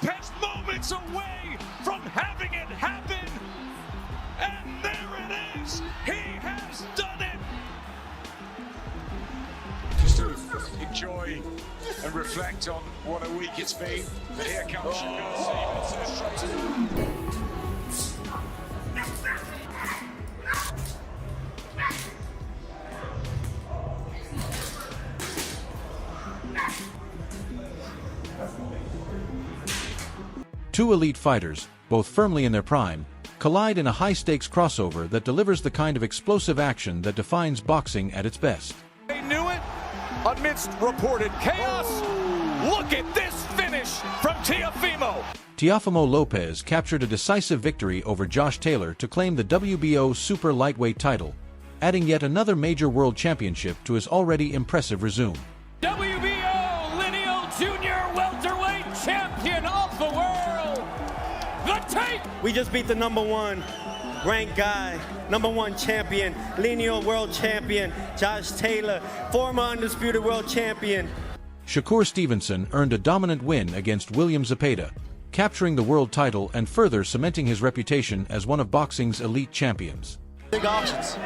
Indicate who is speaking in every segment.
Speaker 1: Lopez moments away from having it happen. And there it is. He has done it. Just to enjoy and reflect on what a week it's been. But here comes Shakur Stevenson.
Speaker 2: Two elite fighters, both firmly in their prime, collide in a high-stakes crossover that delivers the kind of explosive action that defines boxing at its best.
Speaker 1: They knew it amidst reported chaos. Look at this finish from Teofimo.
Speaker 2: Teofimo Lopez captured a decisive victory over Josh Taylor to claim the WBO super lightweight title, adding yet another major world championship to his already impressive resume.
Speaker 1: WBO lineal junior welterweight champion of the world. The tape.
Speaker 3: We just beat the #1 ranked guy, #1 champion, lineal world champion, Josh Taylor, former undisputed world champion.
Speaker 2: Shakur Stevenson earned a dominant win against William Zepeda, capturing the world title and further cementing his reputation as one of boxing's elite champions.
Speaker 4: Big options.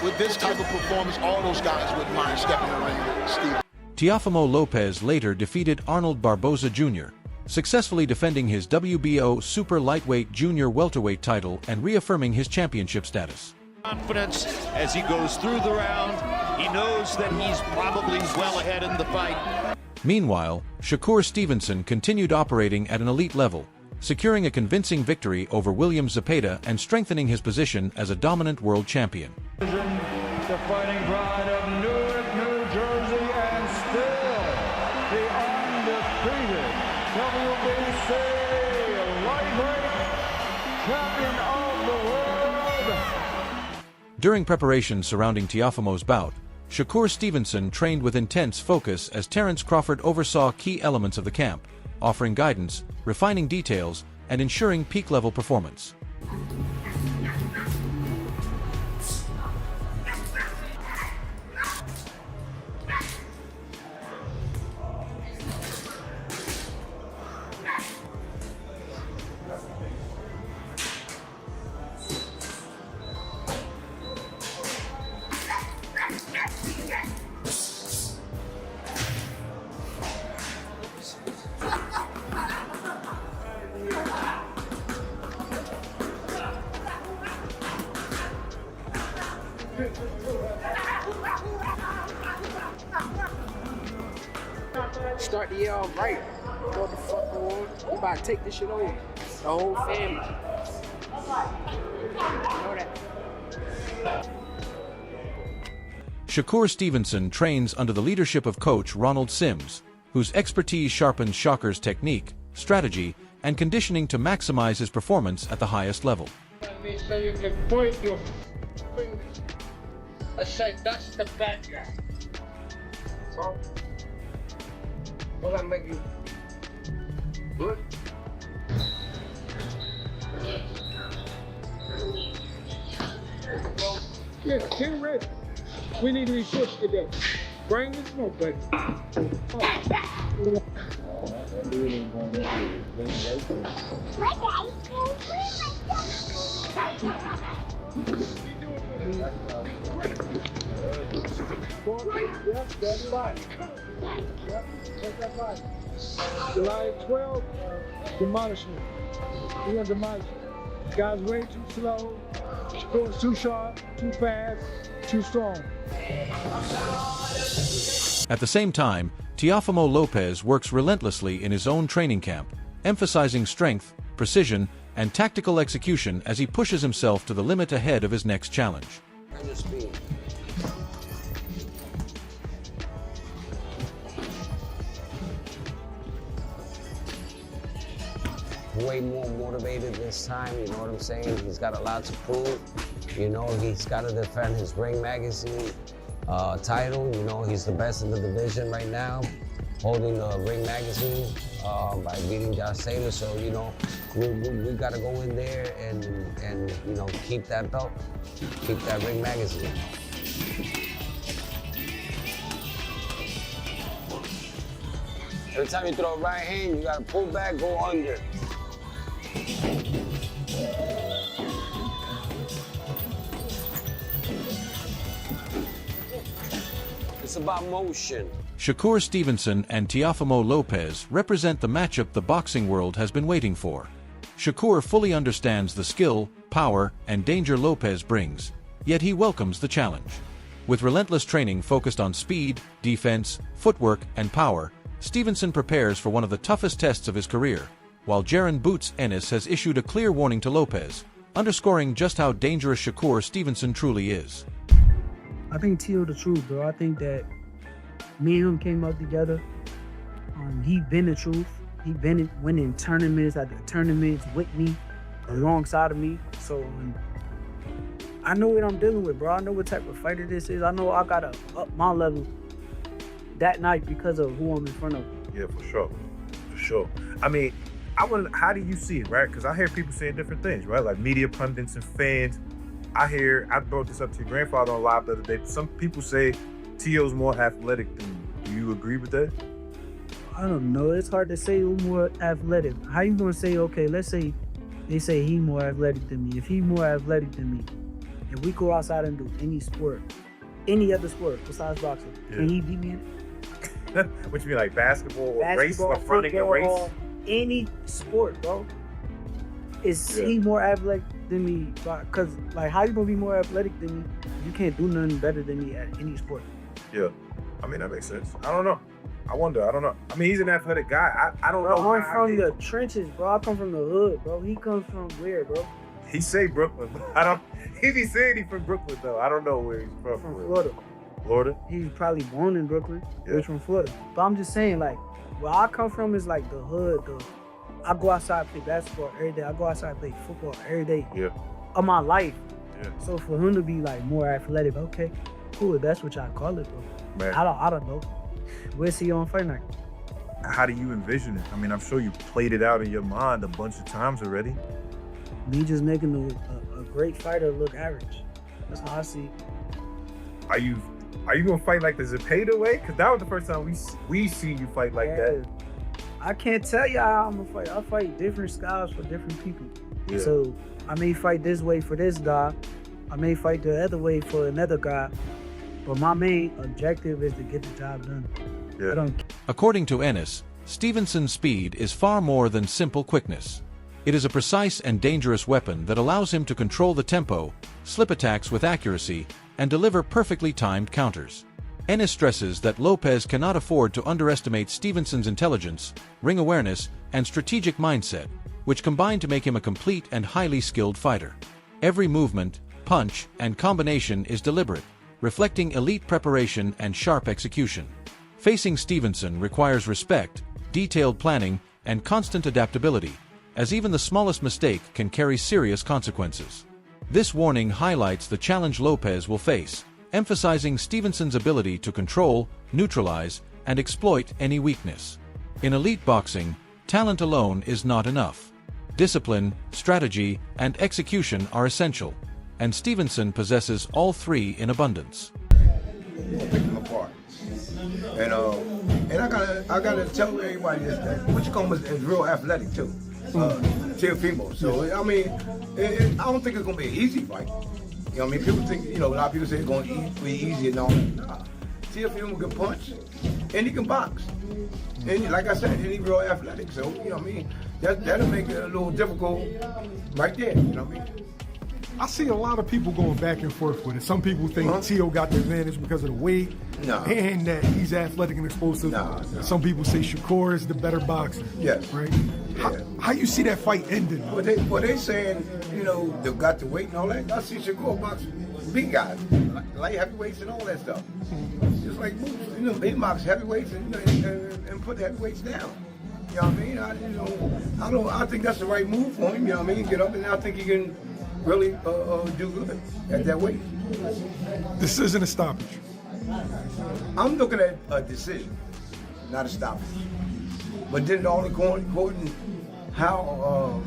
Speaker 4: With this type of performance, all those guys wouldn't mind stepping in the ring with Steve.
Speaker 2: Teofimo Lopez later defeated Arnold Barboza Jr., successfully defending his WBO super lightweight junior welterweight title and reaffirming his championship status.
Speaker 5: Confidence as he goes through the round. He knows that he's probably well ahead in the fight.
Speaker 2: Meanwhile, Shakur Stevenson continued operating at an elite level, securing a convincing victory over William Zepeda and strengthening his position as a dominant world champion.
Speaker 6: The fighting pride of Newark, New Jersey, and still the undisputed WBC lightweight champion of the world.
Speaker 2: During preparation surrounding Teofimo's bout, Shakur Stevenson trained with intense focus as Terence Crawford oversaw key elements of the camp, offering guidance, refining details, and ensuring peak-level performance.
Speaker 7: Start the year off right. What the fuck going on? We about to take this shit over. The whole family. You know that.
Speaker 2: Shakur Stevenson trains under the leadership of coach Ronald Sims, whose expertise sharpens Shakur's technique, strategy, and conditioning to maximize his performance at the highest level.
Speaker 7: So you can point your fingers. I say that's the bad guy. So, will I make you good? Yeah, get ready. We need to be pushed today. Bring the smoke, buddy. Yep, that's right. Yep, take that right. July 12th, demolishment. We're gonna demolish it. Guys way too slow, too sharp, too fast, too strong.
Speaker 2: At the same time, Teofimo Lopez works relentlessly in his own training camp, emphasizing strength, precision, and tactical execution as he pushes himself to the limit ahead of his next challenge.
Speaker 8: Way more motivated this time, you know what I'm saying? He's got a lot to prove. You know, he's got to defend his Ring Magazine title. You know, he's the best in the division right now, holding the Ring Magazine by beating Josh Taylor. So, you know, we got to go in there and, you know, keep that belt, keep that Ring Magazine. Every time you throw a right hand, you gotta pull back, go under. It's about motion.
Speaker 2: Shakur Stevenson and Teofimo Lopez represent the matchup the boxing world has been waiting for. Shakur fully understands the skill, power, and danger Lopez brings, yet he welcomes the challenge. With relentless training focused on speed, defense, footwork, and power, Stevenson prepares for one of the toughest tests of his career, while Jaron "Boots" Ennis has issued a clear warning to Lopez, underscoring just how dangerous Shakur Stevenson truly is.
Speaker 9: I think Teo the truth, bro. I think that me and him came up together. He been the truth. He been winning tournaments after tournaments with me, alongside of me. So I know what I'm dealing with, bro. I know what type of fighter this is. I know I gotta up my level that night because of who I'm in front of.
Speaker 10: Yeah, for sure. For sure. I mean, how do you see it, right? Because I hear people saying different things, right? Like media pundits and fans. I brought this up to your grandfather on live the other day. Some people say Teo's more athletic than you. Do you agree with that?
Speaker 9: I don't know. It's hard to say who's more athletic. How you gonna say, okay, let's say they say he more athletic than me. If he more athletic than me, if we go outside and do any sport, any other sport besides boxing, can he beat me in it?
Speaker 10: What you mean, like basketball or race or running a race?
Speaker 9: Any sport, bro. Is he more athletic than me? Because, like, how you gonna be more athletic than me? You can't do nothing better than me at any sport.
Speaker 10: Yeah. I mean, that makes sense. I don't know. I wonder. I don't know. I mean, he's an athletic guy. I don't know.
Speaker 9: I'm from the trenches, bro. I come from the hood, bro. He comes from where, bro?
Speaker 10: He say Brooklyn. He be saying he's from Brooklyn, though. I don't know where he's from.
Speaker 9: From Florida.
Speaker 10: Florida?
Speaker 9: He's probably born in Brooklyn. Yeah. He's from Florida. But I'm just saying, like, where I come from is like the hood. I go outside and play basketball every day. I go outside and play football every day of my life. Yeah. So for him to be like more athletic, okay, cool. That's what y'all call it, bro. Man. I don't know. We'll see you on fight night.
Speaker 10: How do you envision it? I mean, I'm sure you played it out in your mind a bunch of times already.
Speaker 9: Me just making a great fighter look average. That's how I see it.
Speaker 10: Are you gonna fight like the Zepeda way? Because that was the first time we seen you fight like that.
Speaker 9: I can't tell you how I'm gonna fight. I fight different styles for different people. Yeah. So I may fight this way for this guy. I may fight the other way for another guy. But my main objective is to get the job done. Yeah.
Speaker 2: According to Ennis, Stevenson's speed is far more than simple quickness. It is a precise and dangerous weapon that allows him to control the tempo, slip attacks with accuracy, and deliver perfectly timed counters. Ennis stresses that Lopez cannot afford to underestimate Stevenson's intelligence, ring awareness, and strategic mindset, which combine to make him a complete and highly skilled fighter. Every movement, punch, and combination is deliberate, reflecting elite preparation and sharp execution. Facing Stevenson requires respect, detailed planning, and constant adaptability, as even the smallest mistake can carry serious consequences. This warning highlights the challenge Lopez will face, emphasizing Stevenson's ability to control, neutralize, and exploit any weakness. In elite boxing, talent alone is not enough. Discipline, strategy, and execution are essential, and Stevenson possesses all three in abundance.
Speaker 11: Pick them apart. And I gotta tell everybody this, that Wichicombe is real athletic too. Teofimo. So I mean, I don't think it's gonna be an easy fight. You know what I mean? People think, a lot of people say it's gonna be easy and all that. Teofimo can punch and he can box. And like I said, he's real athletic. So, you know what I mean? That'll make it a little difficult right there, you know what I mean?
Speaker 12: I see a lot of people going back and forth with it. Some people think Teo got the advantage because of the weight and that he's athletic and explosive. Some people say Shakur is the better boxer.
Speaker 11: Yes.
Speaker 12: Right? Yeah. How you see that fight ending?
Speaker 11: Well, they saying, they've got the weight and all that. I see Shakur boxing big guys, light heavyweights and all that stuff. Just like moves, he box heavyweights and put heavyweights down. You know what I mean? I think that's the right move for him. You know what I mean? Get up, and I think he can really do good at that weight.
Speaker 12: This isn't a stoppage.
Speaker 11: I'm looking at a decision, not a stoppage. But then all according how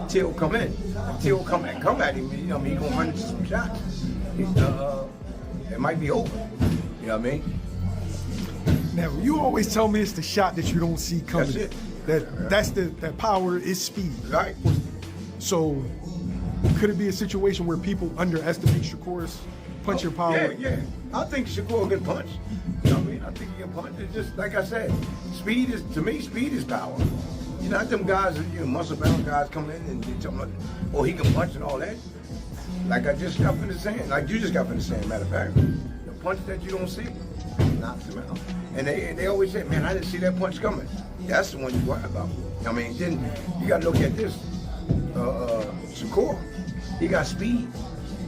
Speaker 11: Teo come in. If Teo come at him, he's gonna run into some shots. It might be over. You know what I mean?
Speaker 12: Now, you always tell me it's the shot that you don't see coming.
Speaker 11: That's it.
Speaker 12: That power is speed.
Speaker 11: Right.
Speaker 12: So, could it be a situation where people underestimate Shakur's punching power?
Speaker 11: Yeah. I think Shakur can punch. You know what I mean? I think he can punch. It's just, like I said, speed is power. You know, not them guys, muscle-bound guys come in and they tell me, oh, he can punch and all that. Like I just got finished saying, like you just got finished saying, matter of fact, the punch that you don't see knocks him out. And they always say, man, I didn't see that punch coming. That's the one you worry about. I mean, then you got to look at this. Shakur, he got speed.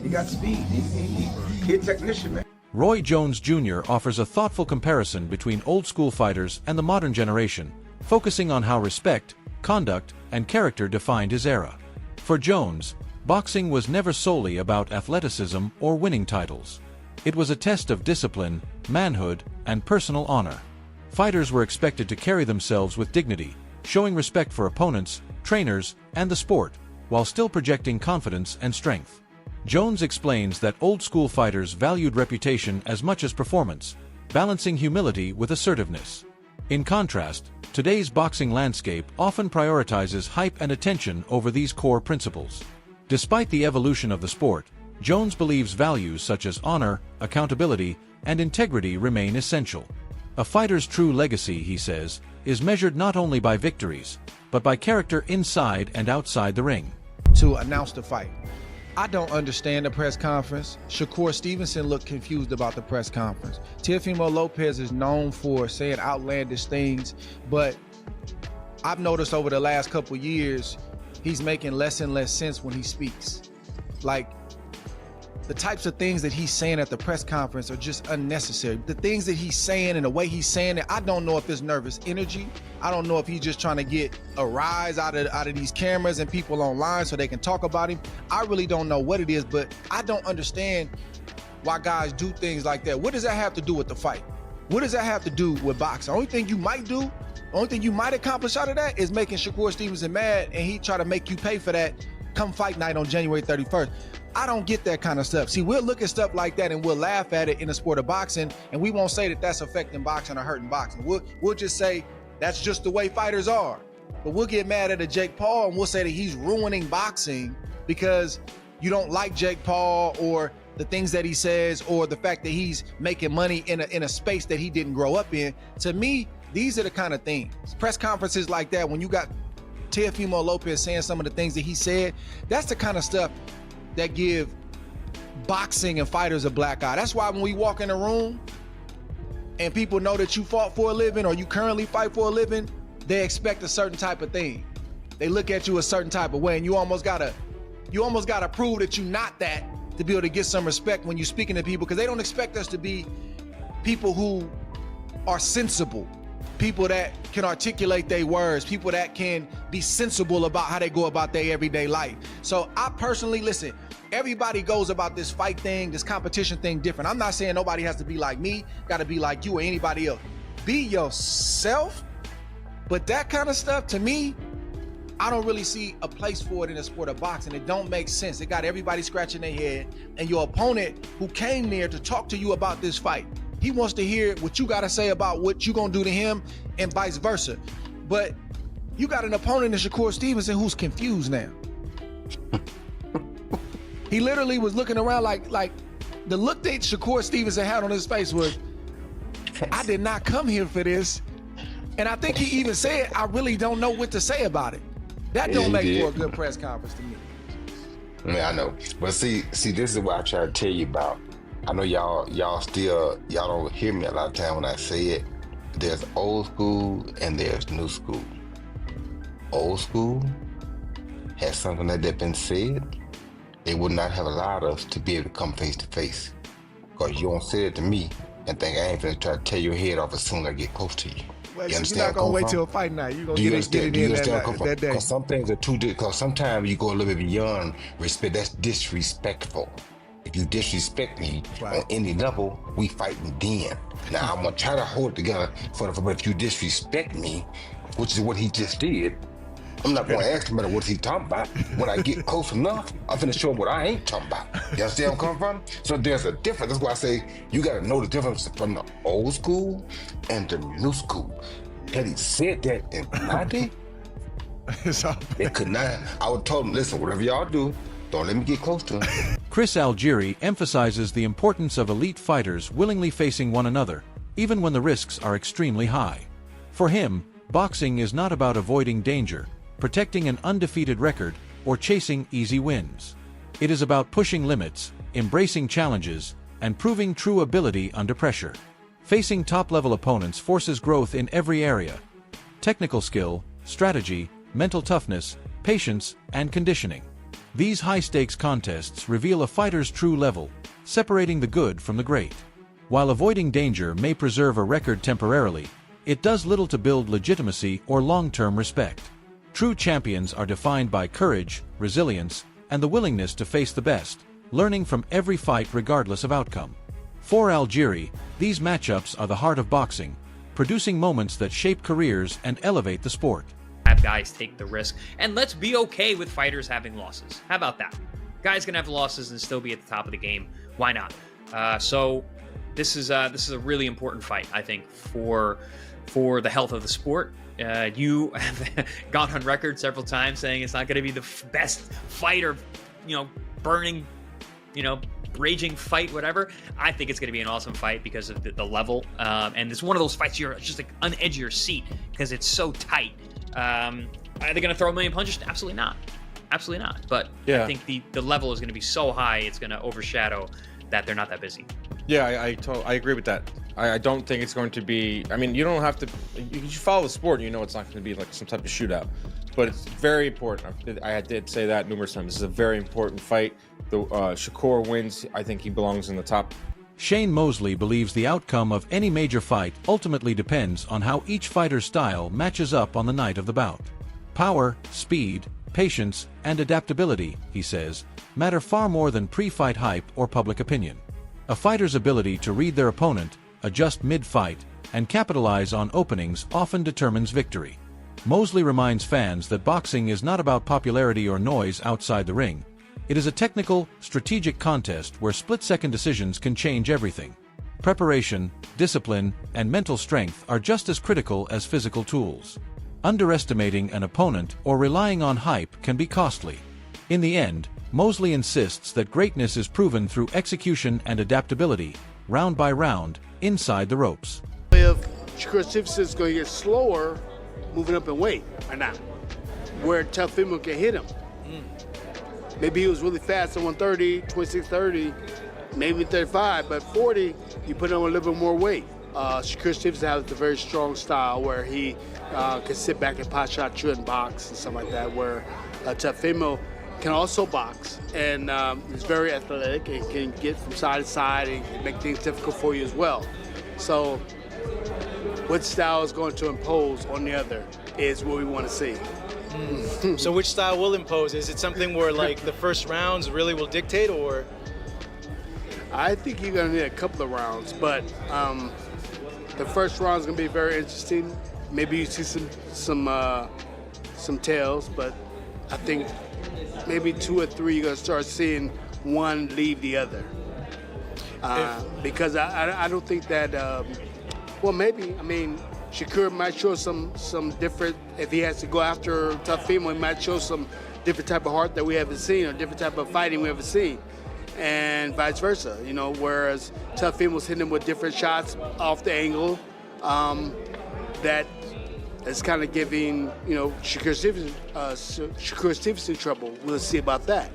Speaker 11: He a technician, man.
Speaker 2: Roy Jones Jr. offers a thoughtful comparison between old-school fighters and the modern generation, focusing on how respect, conduct, and character defined his era. For Jones, boxing was never solely about athleticism or winning titles. It was a test of discipline, manhood, and personal honor. Fighters were expected to carry themselves with dignity, showing respect for opponents, trainers, and the sport, while still projecting confidence and strength. Jones explains that old-school fighters valued reputation as much as performance, balancing humility with assertiveness. In contrast, today's boxing landscape often prioritizes hype and attention over these core principles. Despite the evolution of the sport, Jones believes values such as honor, accountability, and integrity remain essential. A fighter's true legacy, he says, is measured not only by victories, but by character inside and outside the ring.
Speaker 13: To announce the fight. I don't understand the press conference. Shakur Stevenson looked confused about the press conference. Teofimo Lopez is known for saying outlandish things, but I've noticed over the last couple years, he's making less and less sense when he speaks. Like, the types of things that he's saying at the press conference are just unnecessary. The things that he's saying and the way he's saying it, I don't know if it's nervous energy. I don't know if he's just trying to get a rise out of these cameras and people online so they can talk about him. I really don't know what it is, but I don't understand why guys do things like that. What does that have to do with the fight? What does that have to do with boxing? The only thing you might accomplish out of that is making Shakur Stevenson mad, and he try to make you pay for that come fight night on January 31st. I don't get that kind of stuff. See, we'll look at stuff like that and we'll laugh at it in the sport of boxing, and we won't say that that's affecting boxing or hurting boxing. We'll just say that's just the way fighters are. But we'll get mad at a Jake Paul and we'll say that he's ruining boxing because you don't like Jake Paul or the things that he says or the fact that he's making money in a space that he didn't grow up in. To me, these are the kind of things. Press conferences like that, when you got Teofimo Lopez saying some of the things that he said, that's the kind of stuff that give boxing and fighters a black eye. That's why when we walk in a room and people know that you fought for a living or you currently fight for a living, they expect a certain type of thing. They look at you a certain type of way, and you almost gotta prove that you're not that to be able to get some respect when you're speaking to people, because they don't expect us to be people who are sensible, people that can articulate their words, people that can be sensible about how they go about their everyday life. So I personally, listen, everybody goes about this fight thing, this competition thing different. I'm not saying nobody has to be like me, got to be like you or anybody else. Be yourself, but that kind of stuff, to me, I don't really see a place for it in the sport of boxing. It don't make sense. It got everybody scratching their head, and your opponent who came there to talk to you about this fight, he wants to hear what you got to say about what you gonna do to him and vice versa. But you got an opponent in Shakur Stevenson who's confused now. He literally was looking around like the look that Shakur Stevenson had on his face was, I did not come here for this. And I think he even said, I really don't know what to say about it. That don't make for a good press conference to me.
Speaker 14: Yeah, I know. But see, this is what I try to tell you about. I know y'all don't hear me a lot of time when I say it. There's old school and there's new school. Old school has something that been said, they would not have allowed us to be able to come face to face. Because you don't say it to me and think I ain't gonna try to tear your head off as soon as I get close to you.
Speaker 13: Well, you're not gonna wait till a fight night. You're gonna get it in that day.
Speaker 14: Because some things are too, because sometimes you go a little bit beyond respect. That's disrespectful. If you disrespect me on any level, we fighting then. Now I'm gonna try to hold it together but if you disrespect me, which is what he just did, I'm not going to ask him about what he's talking about. When I get close enough, I'm finna show him what I ain't talking about. You understand where I'm coming from? So there's a difference. That's why I say you got to know the difference from the old school and the new school. Had he said that in my day, it could not. I would told him, listen, whatever y'all do, don't let me get close to him.
Speaker 2: Chris Algieri emphasizes the importance of elite fighters willingly facing one another, even when the risks are extremely high. For him, boxing is not about avoiding danger, protecting an undefeated record, or chasing easy wins. It is about pushing limits, embracing challenges, and proving true ability under pressure. Facing top-level opponents forces growth in every area: technical skill, strategy, mental toughness, patience, and conditioning. These high-stakes contests reveal a fighter's true level, separating the good from the great. While avoiding danger may preserve a record temporarily, it does little to build legitimacy or long-term respect. True champions are defined by courage, resilience, and the willingness to face the best, learning from every fight regardless of outcome. For Algieri, these matchups are the heart of boxing, producing moments that shape careers and elevate the sport.
Speaker 15: Have guys take the risk, and let's be okay with fighters having losses. How about that? Guys can have losses and still be at the top of the game. Why not? So this is a really important fight, I think, for the health of the sport. You have gone on record several times saying it's not going to be the best fight or, burning, raging fight, whatever. I think it's going to be an awesome fight because of the level. And it's one of those fights you're just like on the edge of your seat because it's so tight. Are they going to throw a million punches? Absolutely not. Absolutely not. But yeah. I think the level is going to be so high, it's going to overshadow that they're not that busy.
Speaker 16: Yeah, I agree with that. I don't think it's going to be. I mean, you don't have to. You follow the sport, and it's not going to be like some type of shootout. But it's very important. I did say that numerous times. This is a very important fight. Shakur wins. I think he belongs in the top.
Speaker 2: Shane Mosley believes the outcome of any major fight ultimately depends on how each fighter's style matches up on the night of the bout. Power, speed, patience, and adaptability, he says, matter far more than pre-fight hype or public opinion. A fighter's ability to read their opponent, adjust mid-fight, and capitalize on openings often determines victory. Mosley reminds fans that boxing is not about popularity or noise outside the ring. It is a technical, strategic contest where split-second decisions can change everything. Preparation, discipline, and mental strength are just as critical as physical tools. Underestimating an opponent or relying on hype can be costly. In the end, Mosley insists that greatness is proven through execution and adaptability, round by round, inside the ropes.
Speaker 17: If Shakur Stevenson is going to get slower, moving up in weight or not, where Teofimo can hit him. Maybe he was really fast at 130, 26-30, maybe 35, but 40, you put on a little bit more weight. Shakur Stevenson has a very strong style where he can sit back and pot shot you and box and stuff like that, where Teofimo can also box and is very athletic and can get from side to side and can make things difficult for you as well. So what style is going to impose on the other is what we want to see.
Speaker 18: So which style will impose? Is it something where like the first rounds really will dictate, or?
Speaker 17: I think you're going to need a couple of rounds, but the first round is going to be very interesting. Maybe you see some tails, but I think maybe 2 or 3 you're going to start seeing one leave the other. Because I don't think that, well, maybe, I mean, Shakur might show some different, if he has to go after Teofimo, he might show some different type of heart that we haven't seen or different type of fighting we haven't seen. And vice versa, whereas Teofimo's hitting him with different shots off the angle that is kind of giving, Shakur Stevenson trouble. We'll see about that.